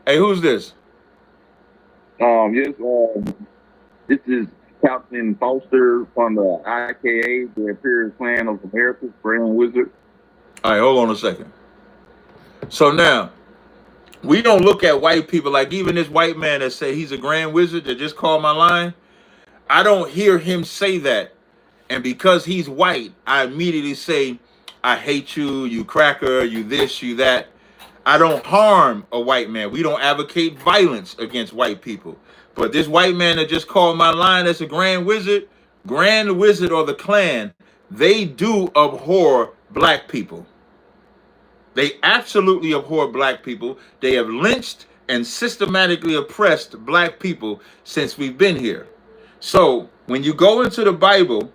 Hey, who's this? Yes, this is Captain Foster from the IKA, the Imperial Clan of America, Grand Wizard. All right, hold on a second. So now, we don't look at white people like even this white man that say he's a grand wizard that just called my line. I don't hear him say that. And because he's white, I immediately say, I hate you, you cracker, you this, you that. I don't harm a white man. We don't advocate violence against white people. But this white man that just called my line that's a grand wizard or the clan, they do abhor black people. They absolutely abhor black people. They have lynched and systematically oppressed black people since we've been here. So when you go into the Bible,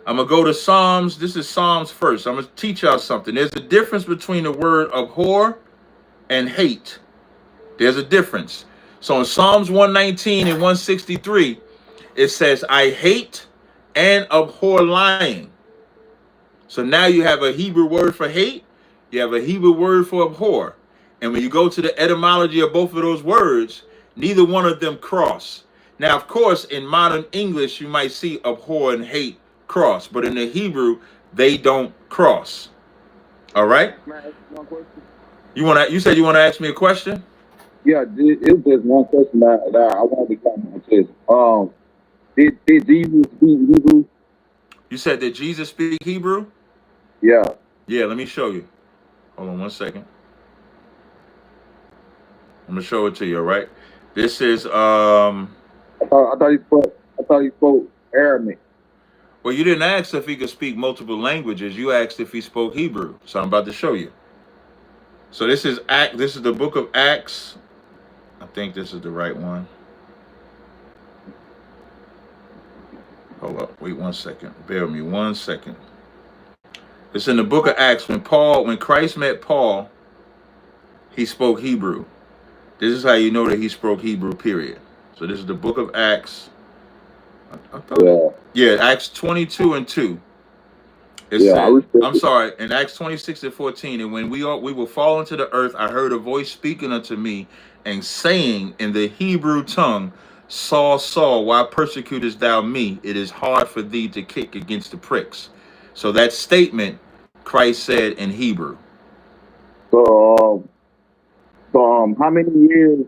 I'm going to go to Psalms. This is Psalms first. I'm going to teach y'all something. There's a difference between the word abhor and hate. There's a difference. So in Psalms 119 and 163, it says, I hate and abhor lying. So now you have a Hebrew word for hate. You have a Hebrew word for abhor. And when you go to the etymology of both of those words, neither one of them cross. Now, of course, in modern English, you might see abhor and hate cross. But in the Hebrew, they don't cross. All right? Can I ask you one question? You said you want to ask me a question? Yeah, it was just one question that I wanted to come on to. Did Jesus speak Hebrew? You said that Jesus speak Hebrew? Yeah. Yeah, let me show you. Hold on one second. I'm gonna show it to you, all right? This is I thought he spoke Aramaic. well, you didn't ask if he could speak multiple languages. You asked if he spoke Hebrew. So I'm about to show you. So this is the book of Acts. I think this is the right one. Hold up, wait 1 second. Bear with me 1 second. It's in the book of Acts when Christ met Paul, he spoke Hebrew. This is how you know that he spoke Hebrew, period. So this is the book of Acts. I thought yeah, Acts 22 and 2. It said, I'm sorry, in Acts 26 and 14, and when we will fall into the earth, I heard a voice speaking unto me and saying in the Hebrew tongue, Saul, Saul, why persecutest thou me? It is hard for thee to kick against the pricks. So that statement Christ said in Hebrew. So, how many years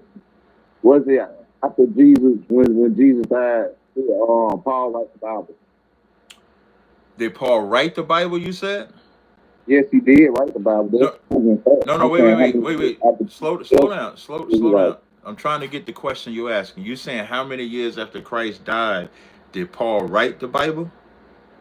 was it after Jesus when Jesus died? Paul wrote the Bible. Did Paul write the Bible, you said? Yes, he did write the Bible. No, wait. Slow down. I'm trying to get the question you're asking. You saying how many years after Christ died did Paul write the Bible?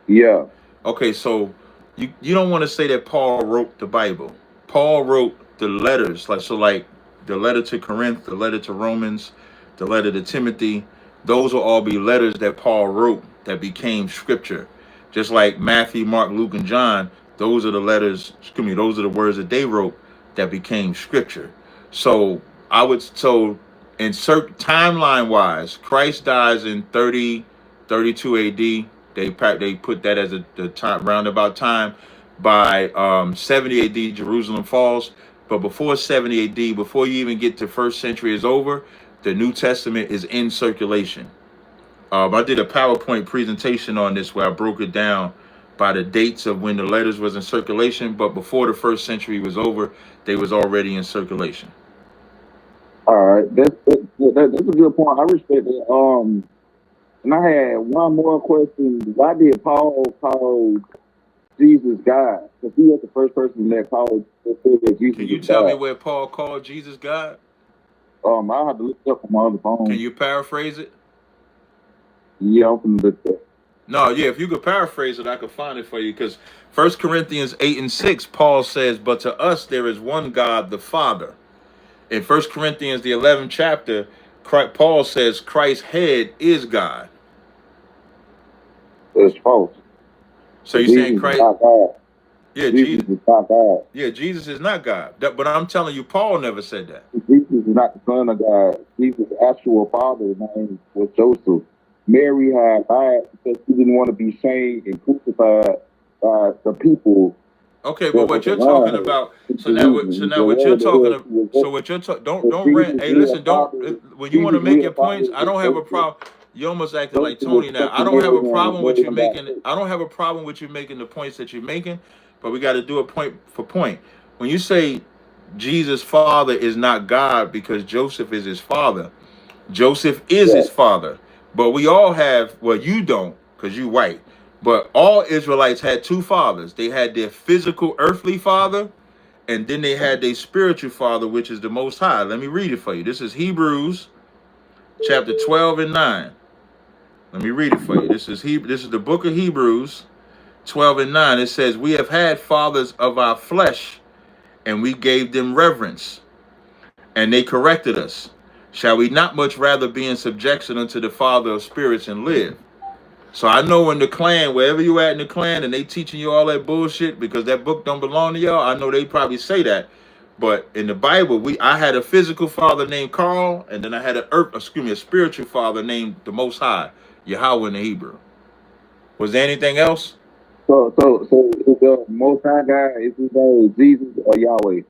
Yeah. Okay, so you don't want to say that Paul wrote the Bible. Paul wrote the letters, like the letter to Corinth, the letter to Romans, the letter to Timothy. Those will all be letters that Paul wrote that became scripture. Just like Matthew, Mark, Luke, and John, those are the letters, those are the words that they wrote that became scripture. So insert timeline wise, Christ dies in 32 AD. They put that as the time roundabout time. By 70 AD, Jerusalem falls. But before 70 AD, before you even get to first century is over, the New Testament is in circulation. I did a PowerPoint presentation on this where I broke it down by the dates of when the letters was in circulation. But before the first century was over, they was already in circulation. All right, that's a good point. I respect it. And I had one more question. Why did Paul call Jesus God? Because he was the first person that Paul said that Jesus. Can you tell me where Paul called Jesus God? I'll have to look it up on my other phone. Can you paraphrase it? Yeah, I'm gonna look it up. No, yeah, if you could paraphrase it, I could find it for you. Because 1 Corinthians 8 and 6, Paul says, but to us there is one God, the Father. In 1 Corinthians, the 11th chapter, Paul says Christ's head is God. It's false. So you're saying Christ? Yeah, Jesus is not God. Yeah, Jesus is not God. But I'm telling you, Paul never said that. Jesus is not the son of God. Jesus' actual father's name was Joseph. Mary had died because she didn't want to be shamed and crucified by the people. Okay, but But what the you're talking line about, is so now what you're talking about, was so what you're talking, that don't rant. Jesus Hey, will listen, don't follow when you want to Jesus make will your points, follow I his don't have a Joseph. problem. You almost acting like Joseph was Tony now. supposed I to don't have marry a him and problem with marry you him by making. faith. I don't have a problem with you making the points that you're making, but we got to do a point for point. When you say Jesus' father is not God because Joseph is his father, Joseph is Yeah. his father. But we all have, well, you don't because you white. But all Israelites had two fathers. They had their physical earthly father, and then they had their spiritual father, which is the Most High. Let me read it for you. This is Hebrews chapter 12 and 9. Let me read it for you. This is the book of Hebrews 12 and 9. It says, "We have had fathers of our flesh, and we gave them reverence, and they corrected us. Shall we not much rather be in subjection unto the Father of spirits and live?" So I know in the clan, wherever you at in the clan, and they teaching you all that bullshit because that book don't belong to y'all. I know they probably say that, but in the Bible, I had a physical father named Carl, and then I had a spiritual father named the Most High, Yahweh in the Hebrew. Was there anything else? So is the Most High God, is his name Jesus or Yahweh?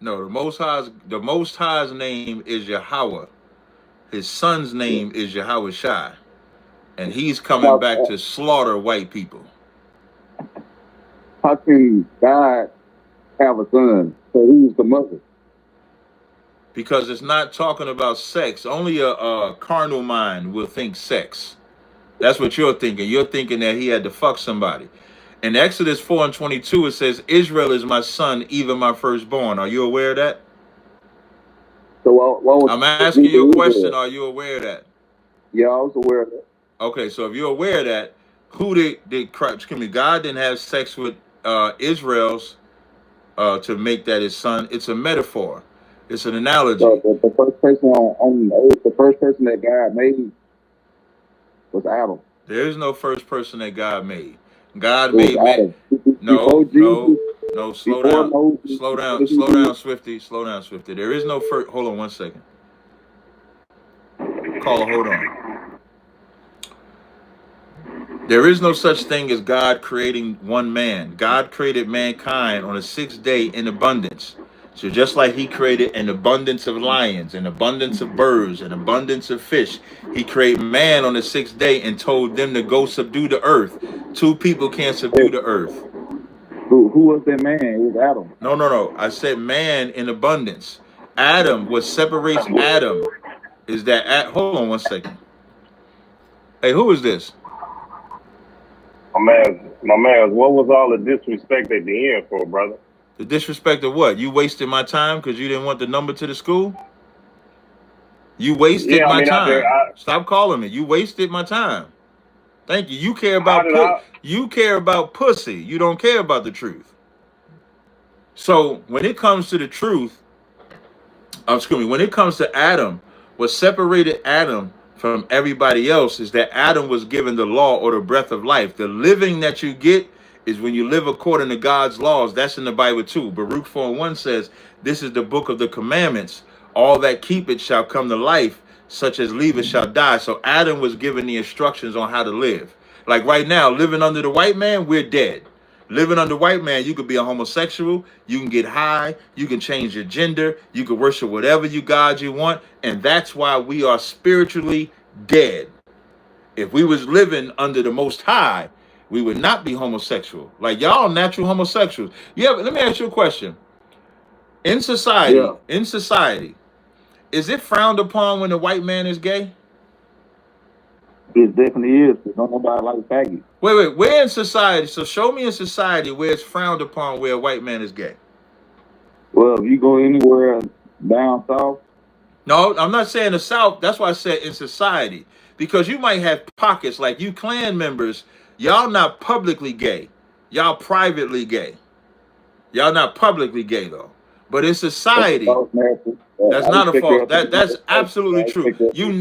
No, the Most High's name is Yahweh. His son's Yeah. name is Yahweh Shai, and he's coming How, back to slaughter white people. how can God have a son? So who's the mother? Because it's not talking about sex. Only a carnal mind will think sex. That's what you're thinking. You're thinking that he had to fuck somebody. In Exodus 4 and 22, it says, "Israel is my son, even my firstborn." Are you aware of that? So what was I'm the asking you a Hebrew question. Israel? Are you aware of that? Yeah, I was aware of that. Okay, so if you're aware of that, who did Christ, excuse me, God didn't have sex with Israel's to make that his son. It's a metaphor. It's an So analogy. the first person on earth, the first person that God made was Adam. There is no first person that God made. God It was made man. Adam. No, Before no, Jesus, no. Slow before down. Moses, Slow before the down. Slow Hebrews. down, Swifty. Slow down, Swifty. There is no first. Hold on one second. Caller, hold on. There is no such thing as God creating one man. God created mankind on the sixth day in abundance. So just like he created an abundance of lions, an abundance of birds, an abundance of fish, he created man on the sixth day and told them to go subdue the earth. Two people can't subdue the earth. Who was that man? It was Adam. No, no, no. I said man in abundance. Adam, what separates Adam is that hold on one second. Hey, who is this? My man, what was all the disrespect at the end for, brother? The disrespect of what? You wasted my time because you didn't want the number to the school? You wasted Yeah, I my mean, time. Stop calling me. You wasted my time. Thank you. how did I? You care about pussy. You don't care about the truth. So when it comes to the truth, excuse me, when it comes to Adam, what separated Adam from everybody else is that Adam was given the law or the breath of life. The living that you get is when you live according to God's laws. That's in the Bible too. Baruch 4 and 1 says, "This is the book of the commandments. All that keep it shall come to life, such as leave it shall die." So Adam was given the instructions on how to live. Like right now, living under the white man, we're dead. Living under white man, you could be a homosexual, you can get high, you can change your gender, you can worship whatever God you want, and that's why we are spiritually dead. If we was living under the Most High, we would not be homosexual. Like y'all natural homosexuals. Yeah, but let me ask you a question. Yeah, In society, is it frowned upon when a white man is gay? it definitely is. 'Cause don't nobody like faggots. Wait, where in society? So show me in society where it's frowned upon where a white man is gay. Well, if you go anywhere down south, No, I'm not saying the South. That's why I said in society. Because you might have pockets like you clan members, y'all not publicly gay. Y'all privately gay. Y'all not publicly gay though. But in that's a society, false narrative. that's I not a respect your false. opinion. That's absolutely I true. respect your opinion.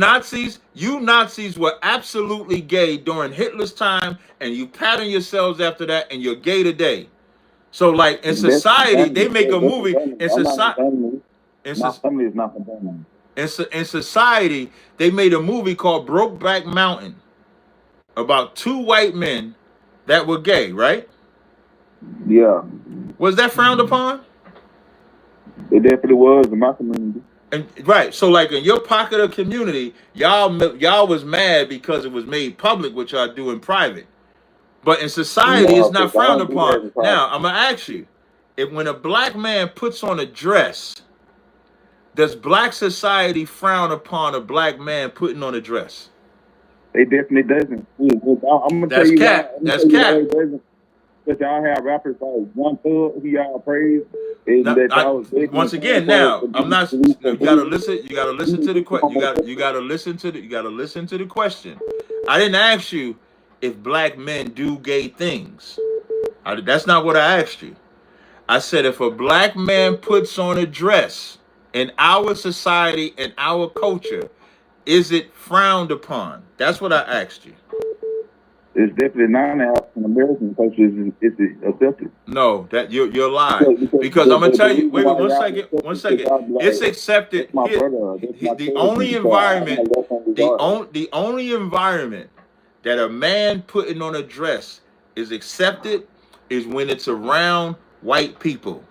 You Nazis were absolutely gay during Hitler's time, and you pattern yourselves after that, and you're gay today. So like in That's society, they condemning. make a That's movie condemning. in I'm not society. condemning. In, My soc- family is not condemning. in society, they made a movie called Brokeback Mountain about two white men that were gay, right? Yeah. Was that frowned upon? It definitely was in my community. And right, so like in your pocket of community, y'all was mad because it was made public, which y'all do in private. But in society, it's No, not because I frowned don't do that upon. in private. Now, I'm gonna ask you, if when a black man puts on a dress, does black society frown upon a black man putting on a dress? It definitely doesn't. I'm gonna tell That's you why. cap. I'm gonna That's tell you why cap. it doesn't. Because y'all have rappers like Young Thug, who y'all praise, and Now, that y'all once again, now I'm not. You gotta listen. You gotta listen to the question. You gotta listen to the. You gotta listen to the question. I didn't ask you if black men do gay things. That's not what I asked you. I said if a black man puts on a dress in our society and our culture, is it frowned upon? That's what I asked you. It's definitely not an African American culture. It's accepted. No, that you're lying. Because I'm gonna tell you. Wait, one second. One second. It's accepted. That's my Here, brother. That's my the cousin. only So environment, I'm gonna let them the only environment that a man putting on a dress is accepted is when it's around white people.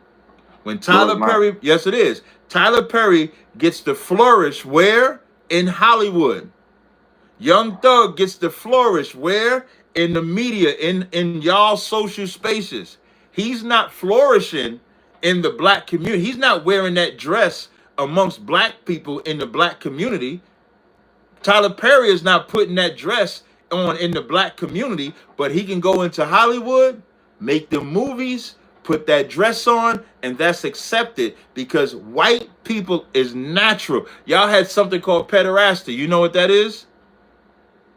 When Tyler Perry, yes, it is. Tyler Perry gets to flourish where? In Hollywood. Young Thug gets to flourish where? In the media, in y'all social spaces. He's not flourishing in the black community. He's not wearing that dress amongst black people in the black community. Tyler Perry is not putting that dress on in the black community, but he can go into Hollywood, make the movies, put that dress on, and that's accepted because white people is natural. Y'all had something called pederasty. You know what that is?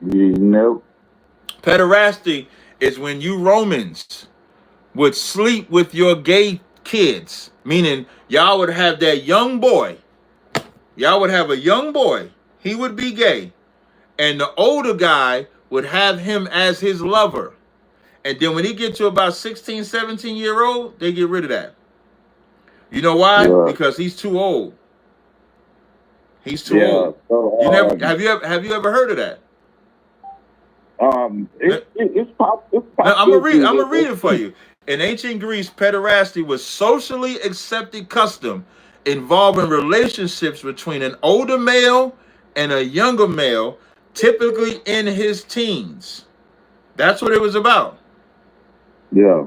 No. Pederasty is when you Romans would sleep with your gay kids, meaning y'all would have that young boy. Y'all would have a young boy. He would be gay. And the older guy would have him as his lover. And then when he gets to about 16, 17-year-old, they get rid of that. You know why? Yeah. Because he's too old. He's too Yeah. old. So, You never have you ever heard of that? It's possible. I'm gonna read it for you. In ancient Greece, pederasty was socially accepted custom involving relationships between an older male and a younger male, typically in his teens. That's what it was about. Yeah.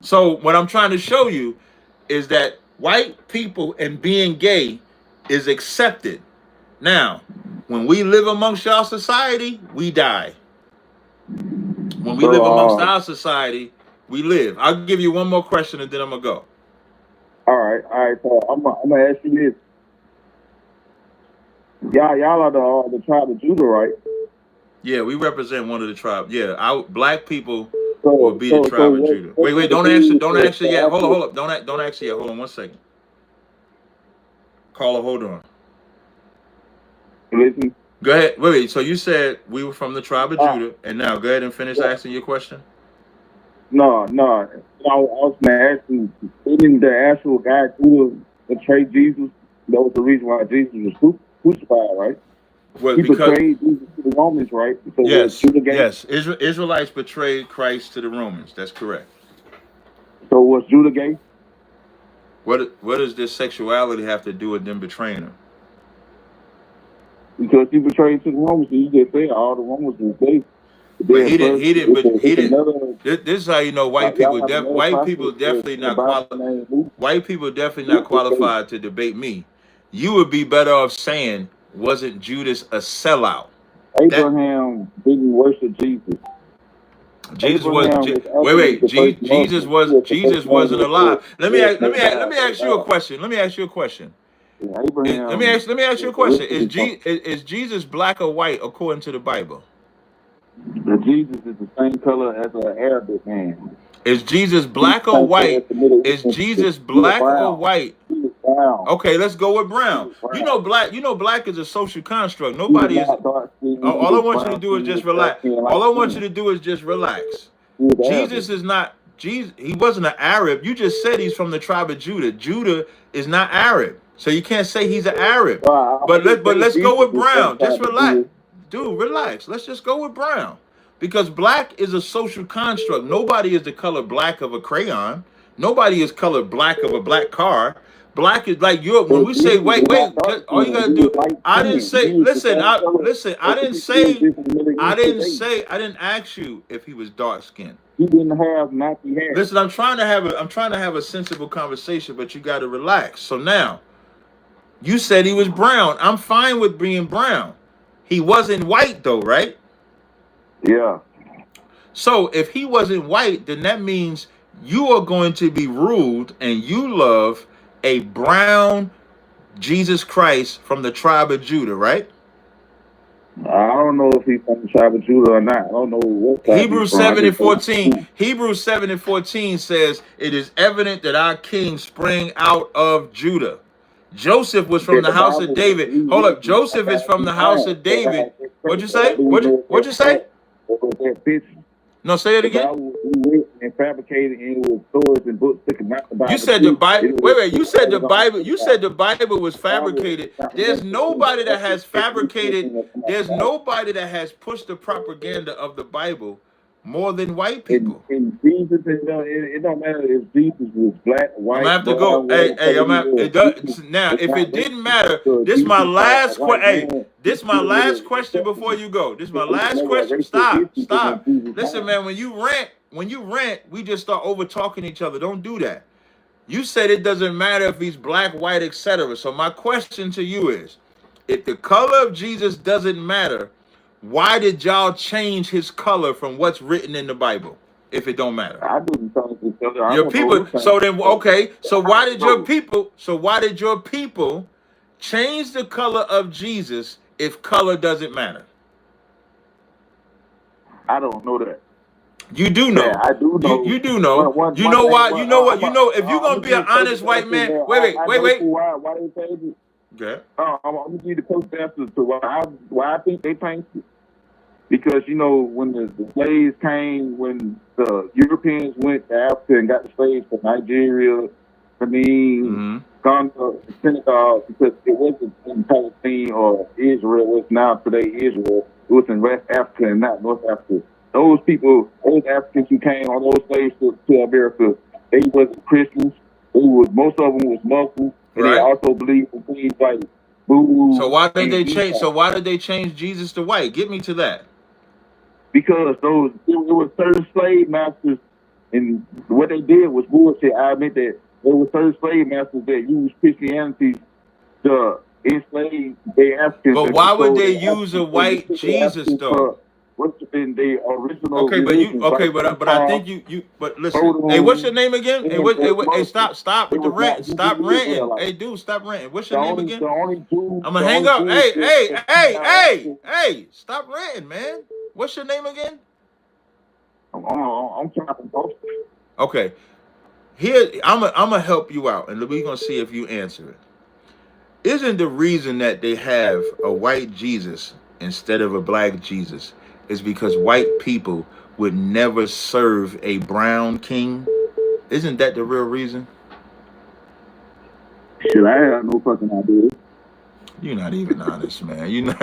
So what I'm trying to show you is that white people and being gay is accepted. Now, when we live amongst y'all society, we die. When we live amongst our society, we live. I'll give you one more question and then I'm gonna go. All right. So I'm gonna ask you this. Y'all are the tribe of Judah, right? Yeah, we represent one of the tribes. Yeah, our black people will be the tribe of Judah. Wait, don't answer yet. Hold up. Don't answer yet. Hold on 1 second. Caller, hold on. Listen. Go ahead. Wait. So you said we were from the tribe of Judah, and now go ahead and finish asking your question. No. I was gonna ask you, didn't the actual guy who betrayed Jesus? That was the reason why Jesus was crucified, right? Well, he betrayed Jesus to the Romans, right? So yes. Israelites betrayed Christ to the Romans. That's correct. So was Judah gay? What does this sexuality have to do with them betraying him? Because he betrayed to the Romans, so you just say all the Romans were gay. But he didn't. This is how you know white people definitely not qualified to debate me. You would be better off saying, wasn't Judas a sellout? Abraham didn't worship Jesus. Jesus wasn't alive. Let me ask you a question. Let me ask you a question. Is Jesus black or white according to the Bible? Jesus is the same color as an Arabic man. Is Jesus black or white? Is Jesus black or white? Okay, let's go with brown. You know black is a social construct. Nobody is. All I want you to do is just relax. All I want you to do is just relax. Jesus is not Jesus. He wasn't an Arab. You just said he's from the tribe of Judah. Judah is not Arab, so you can't say he's an Arab. But let's go with brown. Just relax, dude. Relax. Let's just go with brown. Because black is a social construct. Nobody is the color black of a crayon. Nobody is colored black of a black car. Black is like you're when But we say Jesus wait, was not wait, dark all you skinned. gotta He was do. light I didn't skinned. He say was the listen, same color I as the didn't people who say exist in the Middle East today. I didn't ask you if he was dark skinned. He didn't have nappy hair. Listen, I'm trying to have a sensible conversation, but you gotta relax. So now, you said he was brown. I'm fine with being brown. He wasn't white though, right? Yeah. So if he wasn't white, then that means you are going to be ruled and you love a brown Jesus Christ from the tribe of Judah, right? I don't know if he's from the tribe of Judah or not. I don't know what tribe he's Hebrews from. I 7 and just know 14. Hebrews 7 and 14 says, it is evident that our king sprang out of Judah. Joseph was from that the the house of Bible David. he Hold up. written Joseph is about from these the house times. of David. What'd you So how say? do we know What'd you say? that picture? No, say it The again. Bible was written and fabricated, and it was stories and books taken not the Bible. You said the Bible. It Wait, was wait. You said the it was on Bible. the You said the Bible was fabricated. There's nobody that has fabricated. There's nobody that has pushed the propaganda of the Bible more than white people. in Jesus, it don't matter if Jesus was black, I'm white, gonna have to brown, go. whatever Hey, I'm color at he it was. does now. It's If not it didn't racist matter, because this my Jesus taught a last white question. Hey, man this my he last was question before you go. This is my There was last never a question. racial Stop, issue stop. when Jesus Listen, died. man. When you rant, we just start over talking each other. Don't do that. You said it doesn't matter if he's black, white, etc. So my question to you is, if the color of Jesus doesn't matter, why did y'all change his color from what's written in the Bible? If it don't matter. I didn't change each other. I Your don't know people. who So changed then, each other. okay. So I why don't did your know. people? So why did your people change the color of Jesus if color doesn't matter? I don't know that. You do Yeah, know. I do know. You do know. One You know thing. why? You know what? You know if you're I'm gonna gonna be an give the honest perfect white answer man. that Wait. I know why they changed it. Okay. I'm gonna give you the perfect answer to why I think they changed it. Because when the slaves came, when the Europeans went to Africa and got the slaves from Nigeria, Benin, Ghana, and Senegal, because it wasn't in Palestine or Israel, what's now today Israel. It was in West Africa and not North Africa. Those people, those Africans who came on those slaves to America, they wasn't Christians. Most of them was Muslims, and they also believed in things like voodoo. So why did they change? So why did they change Jesus to white? Get me to that. Because it was certain slave masters, and what they did was bullshit. I admit that there were certain slave masters that used Christianity to enslave their Africans. But why would they use a white Jesus though? Worshiping their original Okay, but religion. but I think you. But listen, hey, what's your name again? Hey, stop with the rant. Stop ranting. Hey, dude, stop ranting. What's your name again? I'm gonna hang up. Hey, stop ranting, man. What's your name again? I'm trying to. Okay, here I'm gonna help you out, and we're gonna see if you answer it. Isn't the reason that they have a white Jesus instead of a black Jesus is because white people would never serve a brown king? Isn't that the real reason? Shit, I have no fucking idea. You're not even honest, man. You're not.